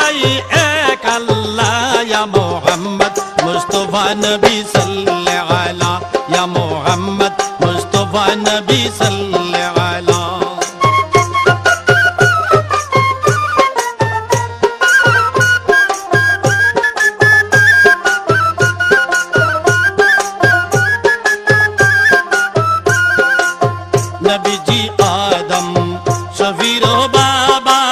চাই এক আল্লাহ ইয়া মুহাম্মদ মুস্তাফা নবী সাল্লাল্লাহু আলা ইয়া মুহাম্মদ মুস্তাফা নবী সাল্লাল্লাহু আলা নবীজি আদম শফির বাবা